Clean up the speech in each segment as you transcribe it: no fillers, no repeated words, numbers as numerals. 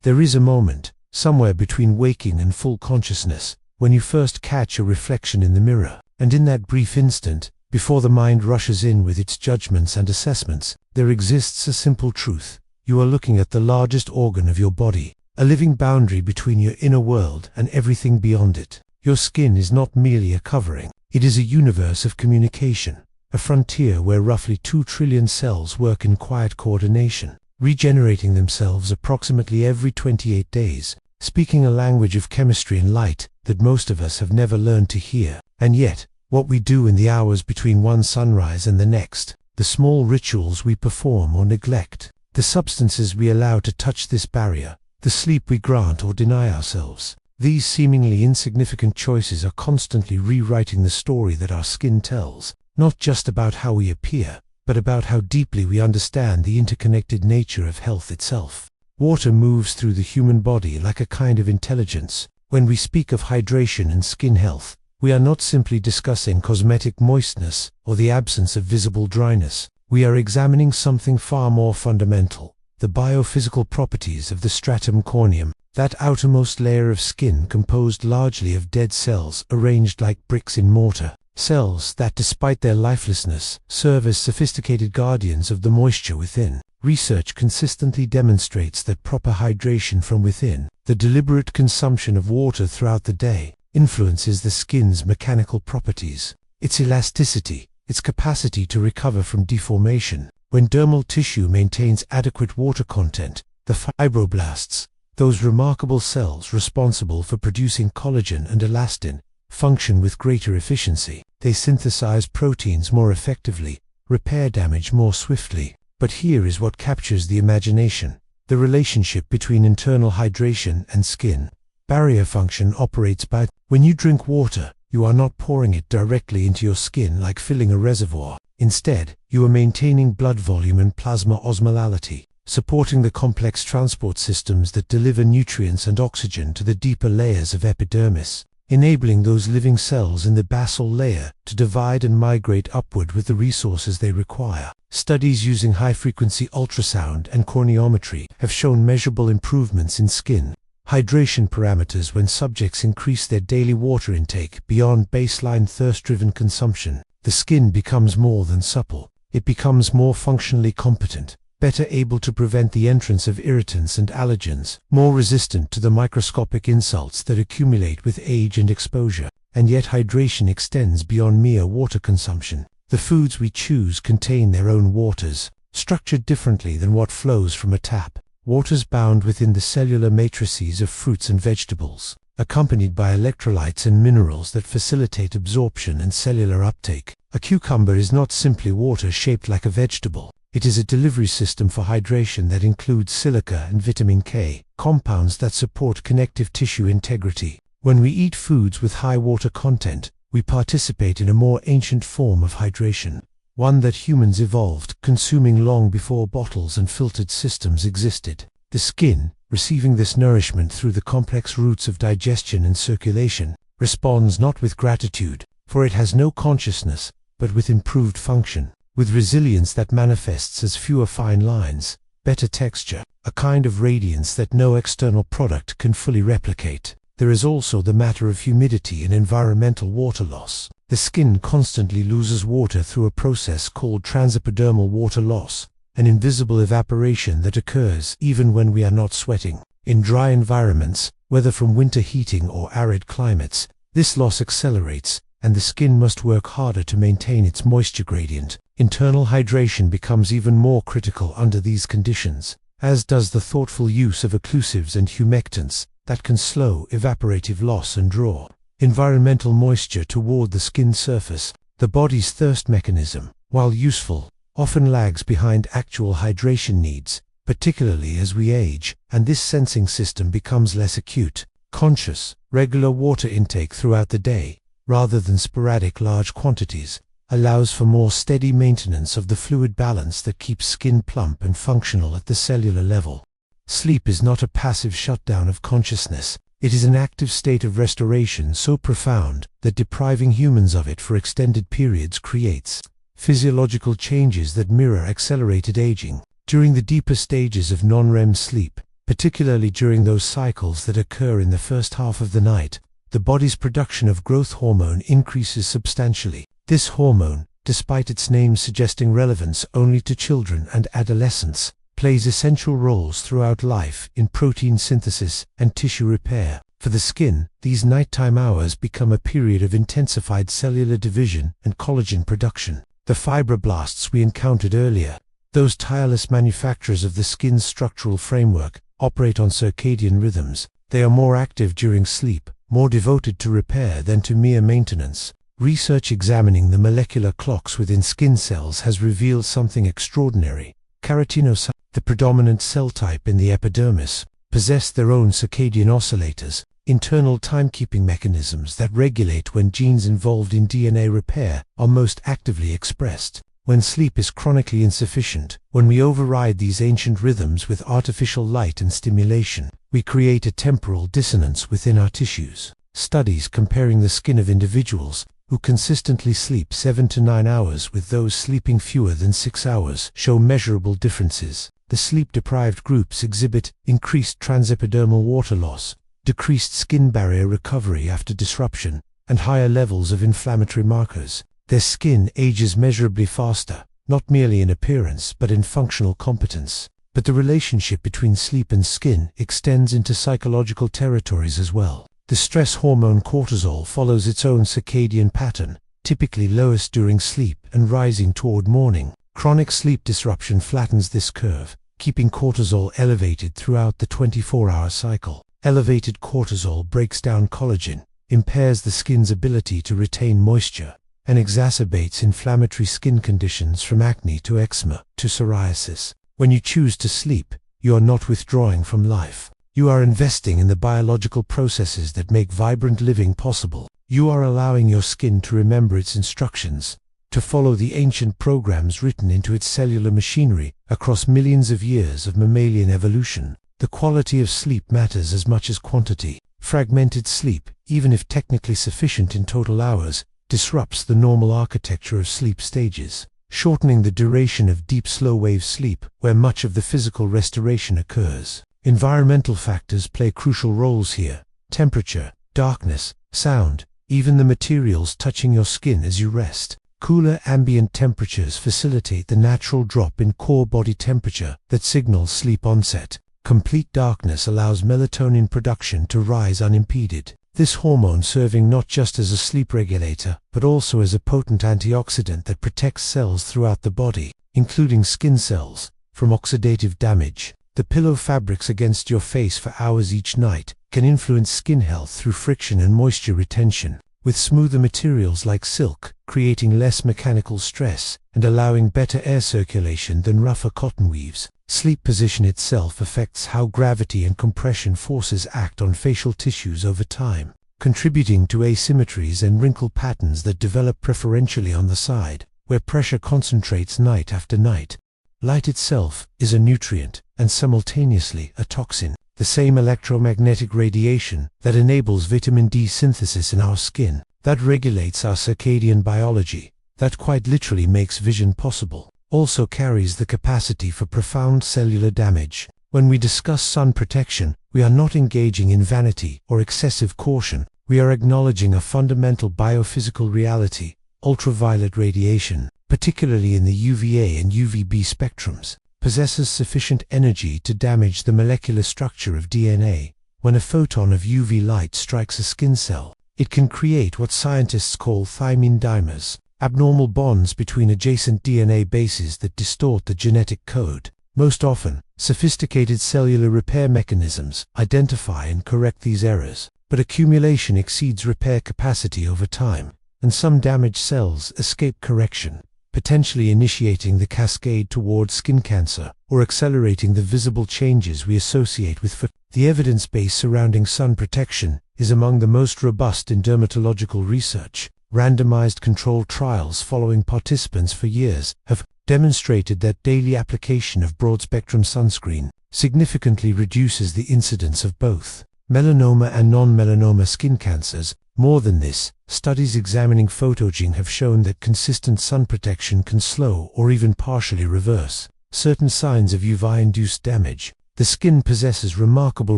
There is a moment, somewhere between waking and full consciousness, when you first catch a reflection in the mirror, and in that brief instant, before the mind rushes in with its judgments and assessments, there exists a simple truth. You are looking at the largest organ of your body, a living boundary between your inner world and everything beyond it. Your skin is not merely a covering, it is a universe of communication, a frontier where roughly 2 trillion cells work in quiet coordination, regenerating themselves approximately every 28 days, speaking a language of chemistry and light that most of us have never learned to hear. And yet, what we do in the hours between one sunrise and the next, the small rituals we perform or neglect, the substances we allow to touch this barrier, the sleep we grant or deny ourselves, these seemingly insignificant choices are constantly rewriting the story that our skin tells, not just about how we appear, but about how deeply we understand the interconnected nature of health itself. Water moves through the human body like a kind of intelligence. When we speak of hydration and skin health, we are not simply discussing cosmetic moistness or the absence of visible dryness. We are examining something far more fundamental, the biophysical properties of the stratum corneum, that outermost layer of skin composed largely of dead cells arranged like bricks in mortar. Cells that, despite their lifelessness, serve as sophisticated guardians of the moisture within. Research consistently demonstrates that proper hydration from within, the deliberate consumption of water throughout the day, influences the skin's mechanical properties, its elasticity, its capacity to recover from deformation. When dermal tissue maintains adequate water content, the fibroblasts, those remarkable cells responsible for producing collagen and elastin, function with greater efficiency. They synthesize proteins more effectively, repair damage more swiftly. But here is what captures the imagination: the relationship between internal hydration and skin. Barrier function operates by, when you drink water, you are not pouring it directly into your skin like filling a reservoir. Instead, you are maintaining blood volume and plasma osmolality, supporting the complex transport systems that deliver nutrients and oxygen to the deeper layers of epidermis, enabling those living cells in the basal layer to divide and migrate upward with the resources they require. Studies using high-frequency ultrasound and corneometry have shown measurable improvements in skin hydration parameters when subjects increase their daily water intake beyond baseline thirst-driven consumption. The skin becomes more than supple, it becomes more functionally competent, better able to prevent the entrance of irritants and allergens, more resistant to the microscopic insults that accumulate with age and exposure. And yet hydration extends beyond mere water consumption. The foods we choose contain their own waters, structured differently than what flows from a tap. Waters bound within the cellular matrices of fruits and vegetables, accompanied by electrolytes and minerals that facilitate absorption and cellular uptake. A cucumber is not simply water shaped like a vegetable. It is a delivery system for hydration that includes silica and vitamin K, compounds that support connective tissue integrity. When we eat foods with high water content, we participate in a more ancient form of hydration, one that humans evolved, consuming long before bottles and filtered systems existed. The skin, receiving this nourishment through the complex routes of digestion and circulation, responds not with gratitude, for it has no consciousness, but with improved function, with resilience that manifests as fewer fine lines, better texture, a kind of radiance that no external product can fully replicate. There is also the matter of humidity and environmental water loss. The skin constantly loses water through a process called transepidermal water loss, an invisible evaporation that occurs even when we are not sweating. In dry environments, whether from winter heating or arid climates, this loss accelerates, and the skin must work harder to maintain its moisture gradient. Internal hydration becomes even more critical under these conditions, as does the thoughtful use of occlusives and humectants that can slow evaporative loss and draw environmental moisture toward the skin surface. The body's thirst mechanism, while useful, often lags behind actual hydration needs, particularly as we age, and this sensing system becomes less acute. Conscious, regular water intake throughout the day, rather than sporadic large quantities, allows for more steady maintenance of the fluid balance that keeps skin plump and functional at the cellular level. Sleep is not a passive shutdown of consciousness, it is an active state of restoration so profound that depriving humans of it for extended periods creates physiological changes that mirror accelerated aging. During the deeper stages of non-REM sleep, particularly during those cycles that occur in the first half of the night. The body's production of growth hormone increases substantially. This hormone, despite its name suggesting relevance only to children and adolescents, plays essential roles throughout life in protein synthesis and tissue repair. For the skin, these nighttime hours become a period of intensified cellular division and collagen production. The fibroblasts we encountered earlier, those tireless manufacturers of the skin's structural framework, operate on circadian rhythms. They are more active during sleep, more devoted to repair than to mere maintenance. Research examining the molecular clocks within skin cells has revealed something extraordinary. Keratinocytes, the predominant cell type in the epidermis, possess their own circadian oscillators, internal timekeeping mechanisms that regulate when genes involved in DNA repair are most actively expressed. When sleep is chronically insufficient, when we override these ancient rhythms with artificial light and stimulation, we create a temporal dissonance within our tissues. Studies comparing the skin of individuals who consistently sleep 7 to 9 hours with those sleeping fewer than 6 hours show measurable differences. The sleep-deprived groups exhibit increased transepidermal water loss, decreased skin barrier recovery after disruption, and higher levels of inflammatory markers. Their skin ages measurably faster, not merely in appearance but in functional competence. But the relationship between sleep and skin extends into psychological territories as well. The stress hormone cortisol follows its own circadian pattern, typically lowest during sleep and rising toward morning. Chronic sleep disruption flattens this curve, keeping cortisol elevated throughout the 24-hour cycle. Elevated cortisol breaks down collagen, impairs the skin's ability to retain moisture, and exacerbates inflammatory skin conditions from acne to eczema to psoriasis. When you choose to sleep, you are not withdrawing from life. You are investing in the biological processes that make vibrant living possible. You are allowing your skin to remember its instructions, to follow the ancient programs written into its cellular machinery across millions of years of mammalian evolution. The quality of sleep matters as much as quantity. Fragmented sleep, even if technically sufficient in total hours, disrupts the normal architecture of sleep stages, shortening the duration of deep slow-wave sleep, where much of the physical restoration occurs. Environmental factors play crucial roles here. Temperature, darkness, sound, even the materials touching your skin as you rest. Cooler ambient temperatures facilitate the natural drop in core body temperature that signals sleep onset. Complete darkness allows melatonin production to rise unimpeded. This hormone serving not just as a sleep regulator, but also as a potent antioxidant that protects cells throughout the body, including skin cells, from oxidative damage. The pillow fabrics against your face for hours each night can influence skin health through friction and moisture retention, with smoother materials like silk, creating less mechanical stress and allowing better air circulation than rougher cotton weaves. Sleep position itself affects how gravity and compression forces act on facial tissues over time, contributing to asymmetries and wrinkle patterns that develop preferentially on the side, where pressure concentrates night after night. Light itself is a nutrient and simultaneously a toxin. The same electromagnetic radiation that enables vitamin D synthesis in our skin, that regulates our circadian biology, that quite literally makes vision possible, also carries the capacity for profound cellular damage. When we discuss sun protection, we are not engaging in vanity or excessive caution. We are acknowledging a fundamental biophysical reality. Ultraviolet radiation, particularly in the UVA and UVB spectrums, possesses sufficient energy to damage the molecular structure of DNA. When a photon of UV light strikes a skin cell, it can create what scientists call thymine dimers, abnormal bonds between adjacent DNA bases that distort the genetic code. Most often, sophisticated cellular repair mechanisms identify and correct these errors, but accumulation exceeds repair capacity over time, and some damaged cells escape correction, potentially initiating the cascade towards skin cancer or accelerating the visible changes we associate with fatigue. The evidence base surrounding sun protection is among the most robust in dermatological research. Randomized controlled trials following participants for years have demonstrated that daily application of broad-spectrum sunscreen significantly reduces the incidence of both melanoma and non-melanoma skin cancers. More than this, studies examining photoaging have shown that consistent sun protection can slow or even partially reverse certain signs of UV-induced damage. The skin possesses remarkable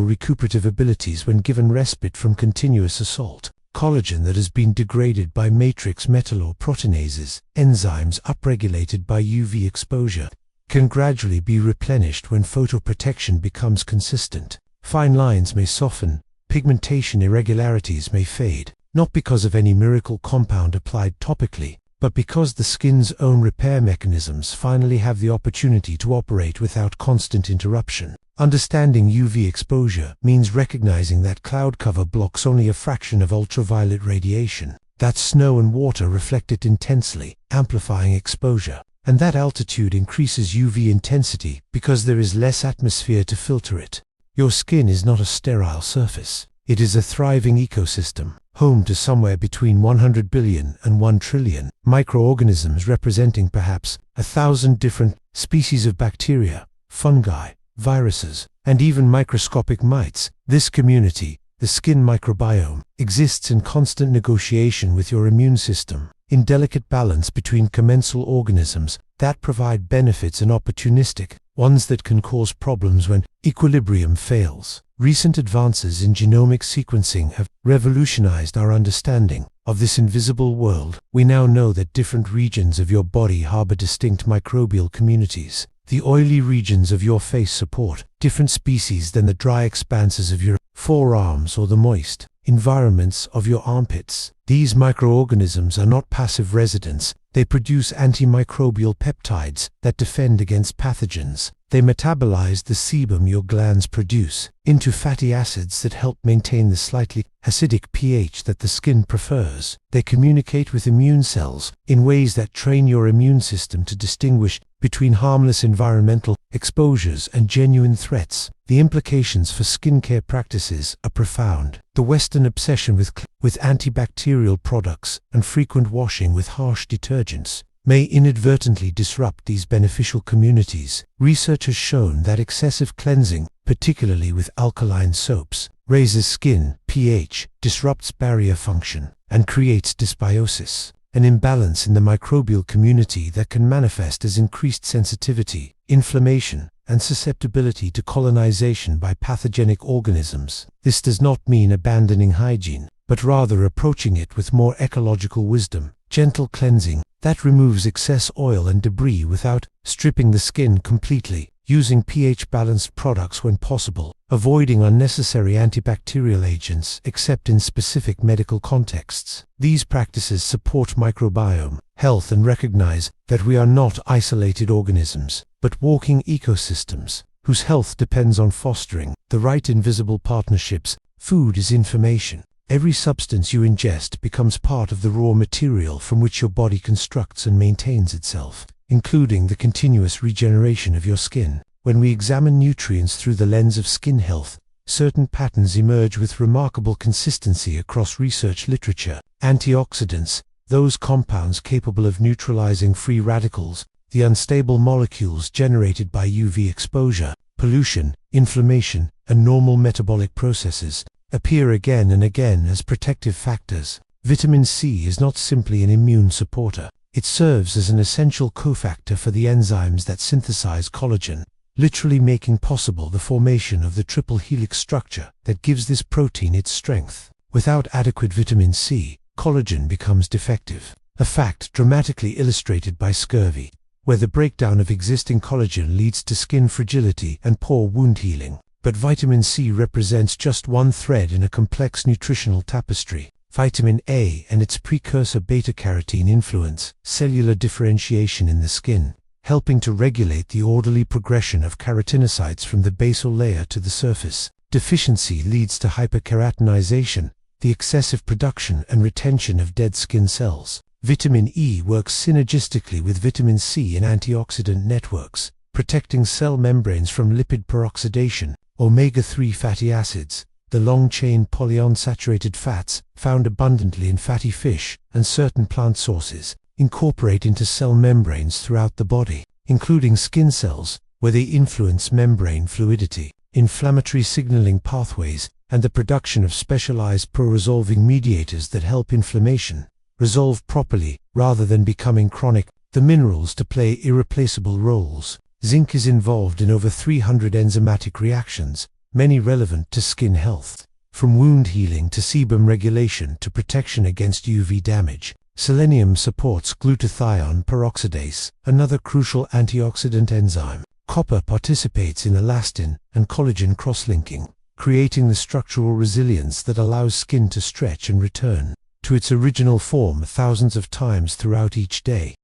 recuperative abilities when given respite from continuous assault. Collagen that has been degraded by matrix metal or proteinases, enzymes upregulated by UV exposure, can gradually be replenished when photoprotection becomes consistent. Fine lines may soften, pigmentation irregularities may fade, not because of any miracle compound applied topically, but because the skin's own repair mechanisms finally have the opportunity to operate without constant interruption. Understanding UV exposure means recognizing that cloud cover blocks only a fraction of ultraviolet radiation, that snow and water reflect it intensely, amplifying exposure, and that altitude increases UV intensity because there is less atmosphere to filter it. Your skin is not a sterile surface. It is a thriving ecosystem, home to somewhere between 100 billion and 1 trillion microorganisms representing perhaps 1,000 different species of bacteria, fungi, viruses, and even microscopic mites. This community, the skin microbiome, exists in constant negotiation with your immune system, in delicate balance between commensal organisms that provide benefits and opportunistic ones that can cause problems when equilibrium fails. Recent advances in genomic sequencing have revolutionized our understanding of this invisible world. We now know that different regions of your body harbor distinct microbial communities. The oily regions of your face support different species than the dry expanses of your forearms or the moist environments of your armpits. These microorganisms are not passive residents. They produce antimicrobial peptides that defend against pathogens. They metabolize the sebum your glands produce into fatty acids that help maintain the slightly acidic pH that the skin prefers. They communicate with immune cells in ways that train your immune system to distinguish between harmless environmental exposures and genuine threats. The implications for skincare practices are profound. The Western obsession with antibacterial products and frequent washing with harsh detergents may inadvertently disrupt these beneficial communities. Research has shown that excessive cleansing, particularly with alkaline soaps, raises skin pH, disrupts barrier function, and creates dysbiosis, an imbalance in the microbial community that can manifest as increased sensitivity, inflammation, and susceptibility to colonization by pathogenic organisms. This does not mean abandoning hygiene, but rather approaching it with more ecological wisdom. Gentle cleansing that removes excess oil and debris without stripping the skin completely, using pH-balanced products when possible, avoiding unnecessary antibacterial agents except in specific medical contexts. These practices support microbiome health and recognize that we are not isolated organisms, but walking ecosystems whose health depends on fostering the right invisible partnerships. Food is information. Every substance you ingest becomes part of the raw material from which your body constructs and maintains itself, including the continuous regeneration of your skin. When we examine nutrients through the lens of skin health, certain patterns emerge with remarkable consistency across research literature. Antioxidants, those compounds capable of neutralizing free radicals, the unstable molecules generated by UV exposure, pollution, inflammation, and normal metabolic processes, appear again and again as protective factors. Vitamin C is not simply an immune supporter. It serves as an essential cofactor for the enzymes that synthesize collagen, literally making possible the formation of the triple helix structure that gives this protein its strength. Without adequate vitamin C, collagen becomes defective, a fact dramatically illustrated by scurvy, where the breakdown of existing collagen leads to skin fragility and poor wound healing. But vitamin C represents just one thread in a complex nutritional tapestry. Vitamin A and its precursor beta-carotene influence cellular differentiation in the skin, helping to regulate the orderly progression of keratinocytes from the basal layer to the surface. Deficiency leads to hyperkeratinization, the excessive production and retention of dead skin cells. Vitamin E works synergistically with vitamin C in antioxidant networks, protecting cell membranes from lipid peroxidation. Omega-3 fatty acids, the long-chain polyunsaturated fats found abundantly in fatty fish and certain plant sources, incorporate into cell membranes throughout the body, including skin cells, where they influence membrane fluidity, inflammatory signaling pathways, and the production of specialized pro-resolving mediators that help inflammation resolve properly rather than becoming chronic. The minerals to play irreplaceable roles. Zinc is involved in over 300 enzymatic reactions, many relevant to skin health. From wound healing to sebum regulation to protection against UV damage, selenium supports glutathione peroxidase, another crucial antioxidant enzyme. Copper participates in elastin and collagen cross-linking, creating the structural resilience that allows skin to stretch and return to its original form thousands of times throughout each day.